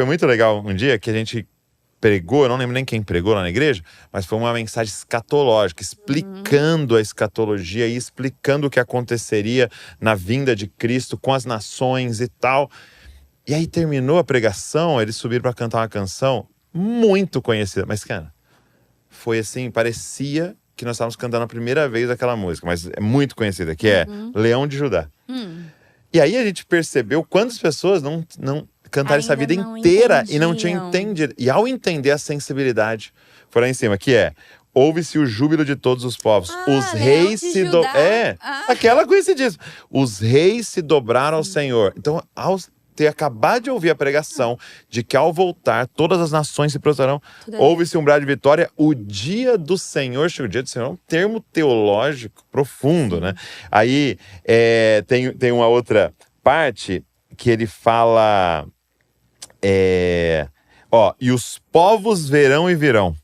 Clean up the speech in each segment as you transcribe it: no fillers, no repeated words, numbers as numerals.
Foi muito legal um dia que a gente pregou, eu não lembro nem quem pregou lá na igreja, mas foi uma mensagem escatológica, explicando a escatologia e explicando o que aconteceria na vinda de Cristo com as nações e tal. E aí terminou a pregação, eles subiram para cantar uma canção muito conhecida. Mas, cara, foi assim, parecia que nós estávamos cantando a primeira vez aquela música, mas é muito conhecida, que é Leão de Judá. E aí a gente percebeu quantas pessoas não cantaram essa vida inteira e não tinham entendido. E ao entender a sensibilidade, foi lá em cima, que é: ouve-se o júbilo de todos os povos. Os reis se aquela coincidência. Os reis se dobraram ao Senhor. Então, ao ter acabado de ouvir a pregação de que ao voltar todas as nações se prostrarão, ouve-se um brado de vitória. O dia do Senhor, o dia do Senhor é um termo teológico profundo, né? Aí tem uma outra parte que ele fala... e os povos verão e virão.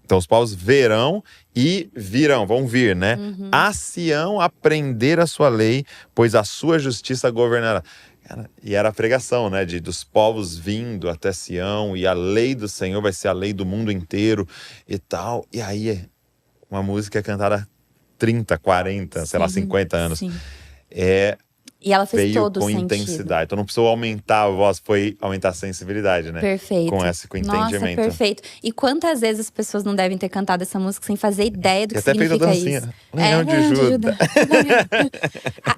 Então os povos verão e virão, vão vir, né? A Sião aprender a sua lei, pois a sua justiça governará. E era a pregação, né? Dos povos vindo até Sião, e a lei do Senhor vai ser a lei do mundo inteiro e tal. E aí uma música cantada há 30, 40, sei lá, 50 anos. E ela fez veio todo com sentido. intensidade. Então não precisou aumentar a voz, foi aumentar a sensibilidade, né? Perfeito. Com entendimento. Nossa, perfeito. E quantas vezes as pessoas não devem ter cantado essa música sem fazer ideia do que até significa fez a dancinha. isso? Leão de Judá.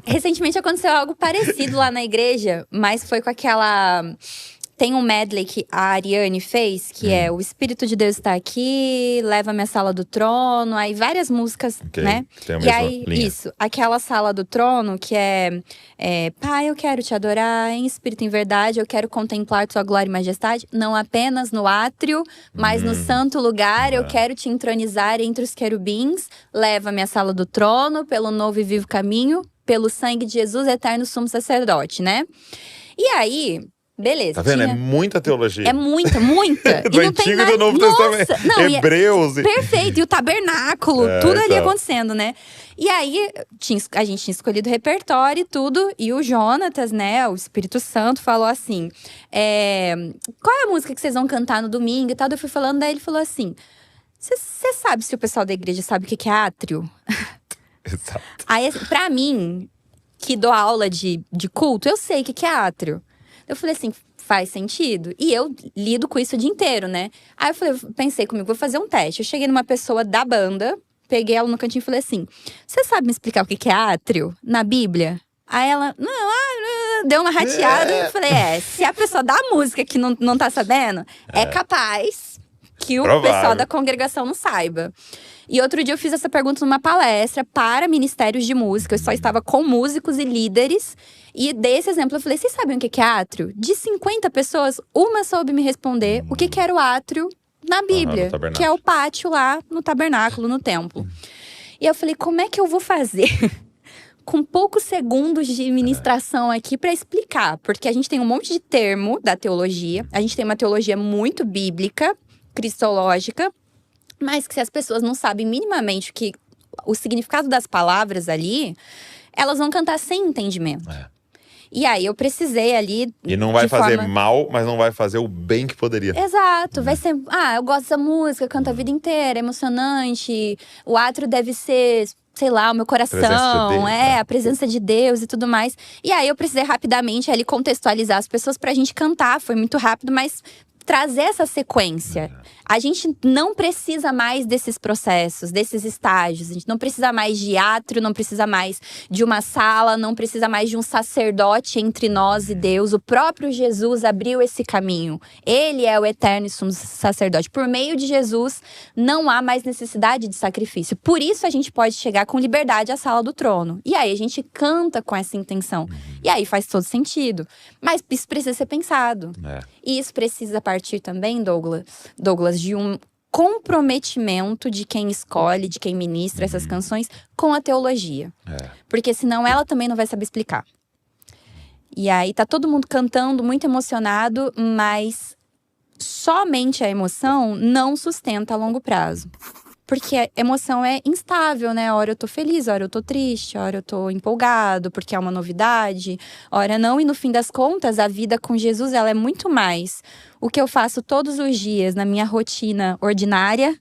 Recentemente aconteceu algo parecido lá na igreja, mas foi com aquela... Tem um medley que a Ariane fez, que é O Espírito de Deus está aqui, Leva-me à Sala do Trono, aí várias músicas, né? Tem a e mesma aí, linha. isso, aquela Sala do Trono, que é Pai, eu quero te adorar em espírito e em verdade, eu quero contemplar tua glória e majestade, não apenas no átrio, mas no santo lugar, eu quero te entronizar entre os querubins, leva-me à Sala do Trono, pelo novo e vivo caminho, pelo sangue de Jesus, eterno sumo sacerdote, né? E aí... Beleza. Tá vendo? É muita teologia. É muita. Do Antigo e do Novo Testamento. Não, Hebreus. Perfeito. E o tabernáculo, tudo ali então. acontecendo, né? E aí, a gente tinha escolhido o repertório e tudo. E o Jonatas, né, o Espírito Santo, falou assim… qual é a música que vocês vão cantar no domingo e tal? Eu fui falando, daí ele falou assim… Você sabe se o pessoal da igreja sabe o que é átrio? Exato. Aí, assim, pra mim, que dou aula de culto, eu sei o que é átrio. Eu falei assim, faz sentido. E eu lido com isso o dia inteiro, né? Aí eu pensei comigo, vou fazer um teste. Eu cheguei numa pessoa da banda, peguei ela no cantinho e falei assim: você sabe me explicar o que é átrio na Bíblia? Aí ela, deu uma rateada. Eu falei, se a pessoa da música que não tá sabendo, é capaz que o pessoal da congregação não saiba. E outro dia eu fiz essa pergunta numa palestra para ministérios de música. Eu só estava com músicos e líderes. E dei esse exemplo, eu falei, vocês sabem o que é átrio? De 50 pessoas, uma soube me responder o que era o átrio na Bíblia. Que é o pátio lá no tabernáculo, no templo. E eu falei, como é que eu vou fazer com poucos segundos de ministração aqui para explicar? Porque a gente tem um monte de termo da teologia. A gente tem uma teologia muito bíblica, cristológica. Mas que se as pessoas não sabem minimamente o significado das palavras ali, elas vão cantar sem entendimento. E aí eu precisei ali… E não vai fazer mal, mas não vai fazer o bem que poderia. Exato, vai ser… eu gosto dessa música, canto a vida inteira, é emocionante. O átrio deve ser… sei lá, o meu coração, a presença de Deus e tudo mais. E aí eu precisei rapidamente ali contextualizar as pessoas pra gente cantar, foi muito rápido, mas… trazer essa sequência. A gente não precisa mais desses processos, desses estágios. A gente não precisa mais de átrio, não precisa mais de uma sala, não precisa mais de um sacerdote entre nós e Deus. O próprio Jesus abriu esse caminho. Ele é o eterno e sumo sacerdote. Por meio de Jesus, não há mais necessidade de sacrifício. Por isso, a gente pode chegar com liberdade à sala do trono. E aí, a gente canta com essa intenção. E aí, faz todo sentido. Mas isso precisa ser pensado. E isso precisa partir também, Douglas, de um comprometimento de quem escolhe, de quem ministra essas canções com a teologia. Porque senão ela também não vai saber explicar. E aí tá todo mundo cantando, muito emocionado, mas somente a emoção não sustenta a longo prazo. Porque a emoção é instável, né? Hora eu tô feliz, hora eu tô triste, hora eu tô empolgado, porque é uma novidade, hora não. E no fim das contas, a vida com Jesus, ela é muito mais o que eu faço todos os dias na minha rotina ordinária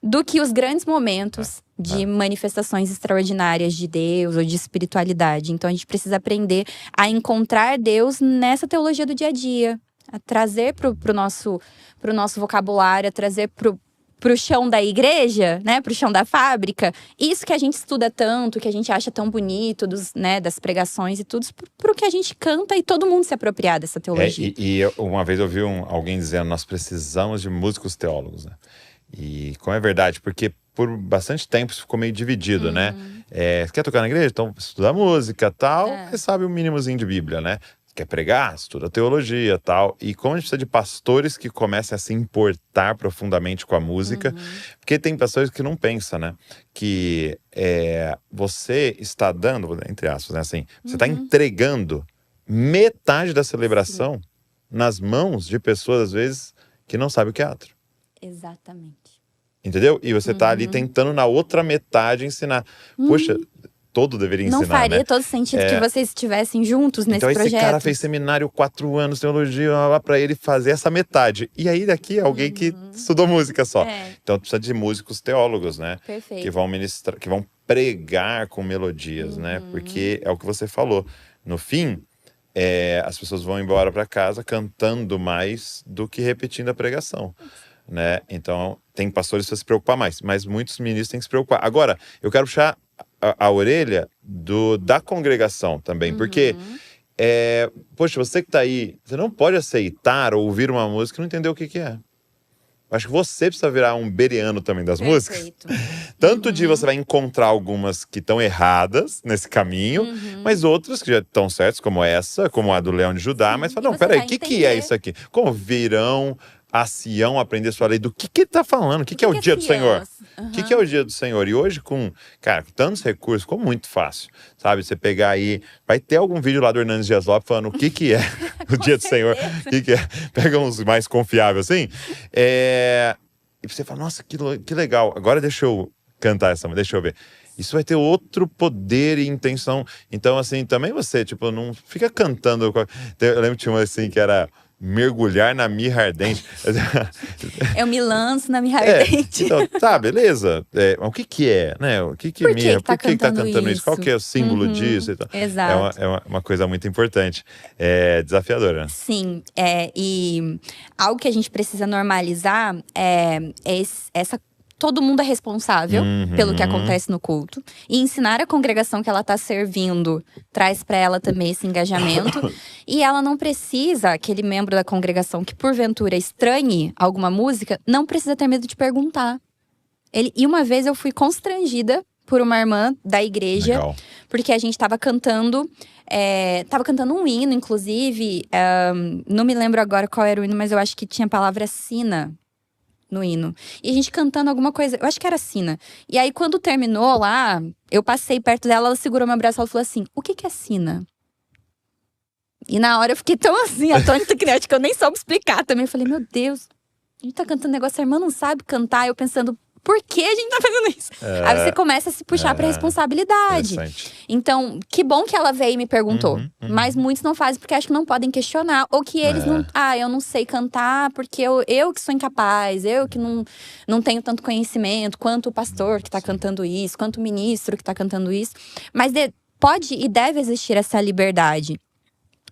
do que os grandes momentos de manifestações extraordinárias de Deus ou de espiritualidade. Então a gente precisa aprender a encontrar Deus nessa teologia do dia a dia, a trazer pro nosso vocabulário, a trazer pro chão da igreja, né, pro chão da fábrica, isso que a gente estuda tanto, que a gente acha tão bonito, das pregações e tudo, pro que a gente canta e todo mundo se apropriar dessa teologia. Uma vez eu vi alguém dizendo, nós precisamos de músicos teólogos, né? E como é verdade, porque por bastante tempo isso ficou meio dividido, né? Quer tocar na igreja? Então estuda música e tal, e sabe o mínimozinho de Bíblia, né? Quer pregar? Estuda teologia e tal. E como a gente precisa de pastores que comecem a se importar profundamente com a música, porque tem pastores que não pensam, né? Que você está dando, entre aspas, né? Assim, você está entregando metade da celebração nas mãos de pessoas, às vezes, que não sabem o que é atro. Exatamente. Entendeu? E você tá ali tentando na outra metade ensinar. Poxa, todo deveria ensinar, não faria né? todo sentido que vocês estivessem juntos nesse projeto. Então esse cara fez seminário 4 anos, teologia, lá pra ele fazer essa metade. E aí daqui alguém que estudou música só. Então precisa de músicos teólogos, né? Perfeito. Que vão ministrar, que vão pregar com melodias, né? Porque é o que você falou. No fim, as pessoas vão embora pra casa cantando mais do que repetindo a pregação. Né? Então, tem pastores que se preocupar mais, mas muitos ministros têm que se preocupar. Agora, eu quero puxar a orelha da congregação também, porque, poxa, você que tá aí, você não pode aceitar ou ouvir uma música e não entender o que é. Acho que você precisa virar um bereano também das músicas. Tanto de você vai encontrar algumas que estão erradas nesse caminho, mas outras que já estão certas, como essa, como a do Leão de Judá, mas fala, não, peraí, o que é isso aqui? Como virão a Sião aprender sua lei? Do que ele tá falando? O que é o dia do Senhor? O que é o dia do Senhor? E hoje, com tantos recursos, ficou muito fácil, sabe? Você pegar aí, vai ter algum vídeo lá do Hernandes Dias Lopes falando o que é o dia do Senhor, o que é. Pega uns mais confiáveis assim. E você fala, nossa, que legal. Agora deixa eu cantar essa, deixa eu ver. Isso vai ter outro poder e intenção. Então, assim, também você, tipo, não fica cantando. Eu lembro que tinha uma assim que era mergulhar na mirra ardente. Eu me lanço na mirra ardente. Então, tá, beleza. O que é, né? O que Por mirra? Por que tá cantando isso? Qual que é o símbolo disso? Então, exato. É uma coisa muito importante. É desafiadora. Sim, e algo que a gente precisa normalizar é essa. Todo mundo é responsável pelo que acontece no culto. E ensinar a congregação que ela está servindo traz para ela também esse engajamento. E ela não precisa, aquele membro da congregação que porventura estranhe alguma música, não precisa ter medo de perguntar. E uma vez eu fui constrangida por uma irmã da igreja. Legal. Porque a gente estava cantando. Tava cantando um hino, inclusive. Não me lembro agora qual era o hino, mas eu acho que tinha a palavra sina no hino. E a gente cantando alguma coisa, eu acho que era sina. E aí, quando terminou lá, eu passei perto dela, ela segurou meu braço e ela falou assim, o que é sina? E na hora eu fiquei tão assim, atônita, que eu nem soube explicar também. Eu falei, meu Deus, a gente tá cantando um negócio, a irmã não sabe cantar. Eu pensando, por que a gente tá fazendo isso? Aí você começa a se puxar pra responsabilidade. Então, que bom que ela veio e me perguntou. Mas muitos não fazem porque acham que não podem questionar. Ou que eles não… eu não sei cantar porque eu que sou incapaz. Eu que não tenho tanto conhecimento quanto o pastor que tá cantando isso. Quanto o ministro que tá cantando isso. Mas pode e deve existir essa liberdade.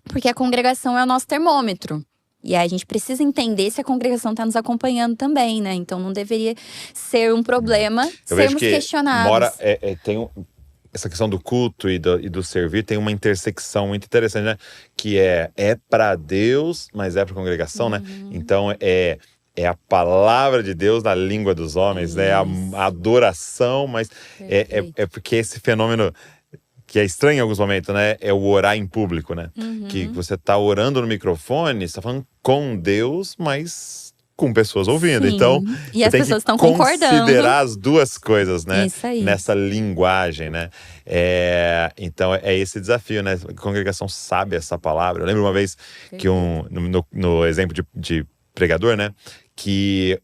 Porque a congregação é o nosso termômetro. E aí a gente precisa entender se a congregação está nos acompanhando também, né? Então não deveria ser um problema sermos questionados. Essa questão do culto e do servir tem uma intersecção muito interessante, né? Que é para Deus, mas é para a congregação, né? Então é a palavra de Deus na língua dos homens, né? A adoração, mas é porque esse fenômeno que é estranho em alguns momentos, né? É o orar em público, né? Que você tá orando no microfone, você tá falando com Deus, mas com pessoas ouvindo. Sim. Então, e as pessoas estão concordando. Considerar as duas coisas, né? Isso aí. Nessa linguagem, né? Então, é esse desafio, né? A congregação sabe essa palavra. Eu lembro uma vez que no exemplo de pregador, né? que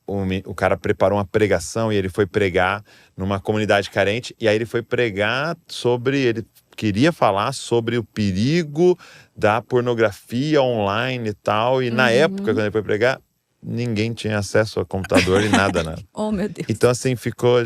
o cara preparou uma pregação e ele foi pregar numa comunidade carente. E aí ele foi pregar sobre... Ele queria falar sobre o perigo da pornografia online e tal. E na época, quando ele foi pregar, ninguém tinha acesso a computador e nada, né? Oh, meu Deus. Então, assim, ficou...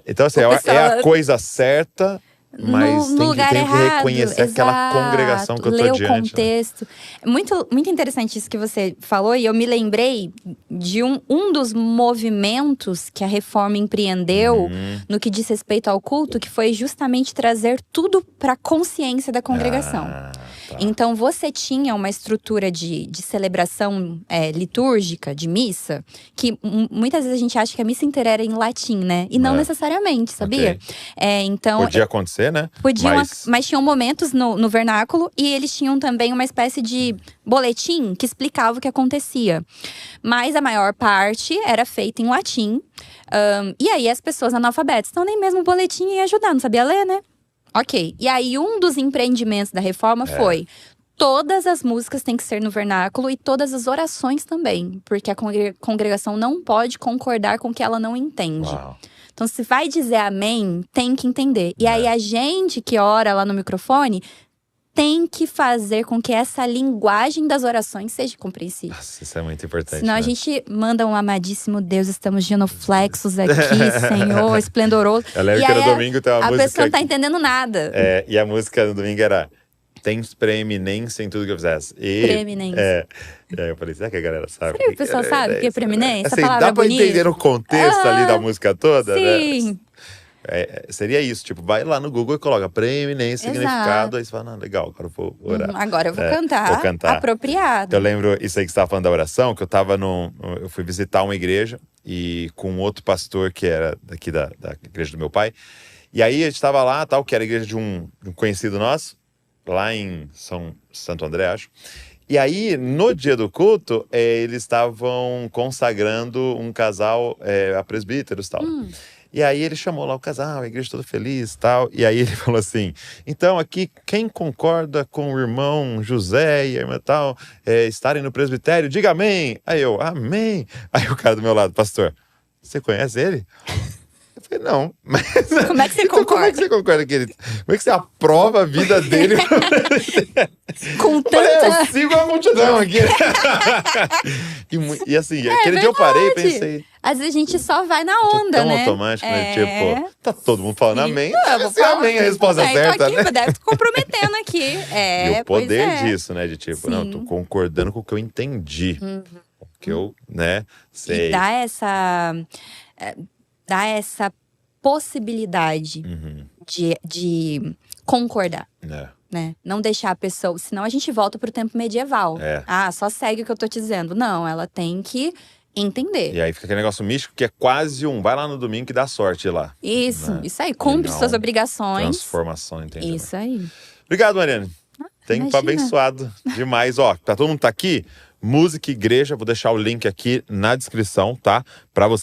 Então, assim, pessoal, é a coisa certa... Mas no lugar tem que errado, reconhecer aquela congregação que eu tô ler diante. o contexto. Muito, muito interessante isso que você falou. E eu me lembrei de um dos movimentos que a Reforma empreendeu no que diz respeito ao culto, que foi justamente trazer tudo para a consciência da congregação. Tá. Então, você tinha uma estrutura de celebração litúrgica, de missa, que muitas vezes a gente acha que a missa inteira era em latim, né? E não necessariamente, sabia? Okay. Então, podia acontecer, né? Mas tinham momentos no vernáculo e eles tinham também uma espécie de boletim que explicava o que acontecia. Mas a maior parte era feita em latim. E aí as pessoas analfabetas, então nem mesmo o boletim ia ajudar, não sabia ler, né? Ok. E aí um dos empreendimentos da reforma foi… Todas as músicas têm que ser no vernáculo e todas as orações também. Porque a congregação não pode concordar com o que ela não entende. Uau. Então, se vai dizer amém, tem que entender. E aí, a gente que ora lá no microfone tem que fazer com que essa linguagem das orações seja compreensível. Nossa, isso é muito importante. Senão a gente manda um amadíssimo Deus, estamos genuflexos aqui, Senhor, esplendoroso. Eu lembro que no domingo tem uma música… A pessoa não tá entendendo nada. E a música no domingo era… Tens preeminência em tudo que eu fizesse. Preeminência. E aí eu falei, será que a galera sabe? Será que o pessoal sabe o que é preeminência? Assim, Essa palavra dá pra bonita? entender o contexto ali da música toda, sim. né? Seria isso, tipo, vai lá no Google e coloca preeminência, significado. Aí você fala, legal, agora eu vou orar. Agora eu vou cantar. Vou cantar. Apropriado. Eu lembro, isso aí que você estava falando da oração, que eu fui visitar uma igreja e com outro pastor que era daqui da igreja do meu pai. E aí a gente estava lá, tal, que era a igreja de um conhecido nosso, lá em Santo André, acho. E aí, no dia do culto, eles estavam consagrando um casal a presbíteros e tal. E aí ele chamou lá o casal, a igreja toda feliz e tal. E aí ele falou assim, então aqui, quem concorda com o irmão José e a irmã tal estarem no presbitério, diga amém. Aí eu, amém. Aí o cara do meu lado, pastor, você conhece ele? Eu falei, não, mas… Como é que você então, concorda? Como é que você concorda com ele? Como é que você aprova a vida dele? Com tanta… Eu sigo a multidão aqui. E assim, aquele dia eu parei e pensei… Às vezes a gente só vai na onda, tão né? automático, né? Tipo, tá todo mundo falando amém. Eu vou Se amém é a resposta certa, aqui, né? Deve estar comprometendo aqui. E o poder disso, né? De tipo, Sim. não, tô concordando com o que eu entendi. Que eu, né, sei. E dá essa possibilidade de concordar. Né? Não deixar a pessoa… Senão a gente volta pro tempo medieval. Só segue o que eu tô te dizendo. Não, ela tem que entender. E aí fica aquele negócio místico que é quase vai lá no domingo que dá sorte lá. Isso, né? isso aí. Cumpre suas obrigações. Transformação, entendeu? Isso aí. Obrigado, Mariane. Tenho imagina. abençoado demais. Ó, pra todo mundo tá aqui, Música Igreja, vou deixar o link aqui na descrição, tá? Pra você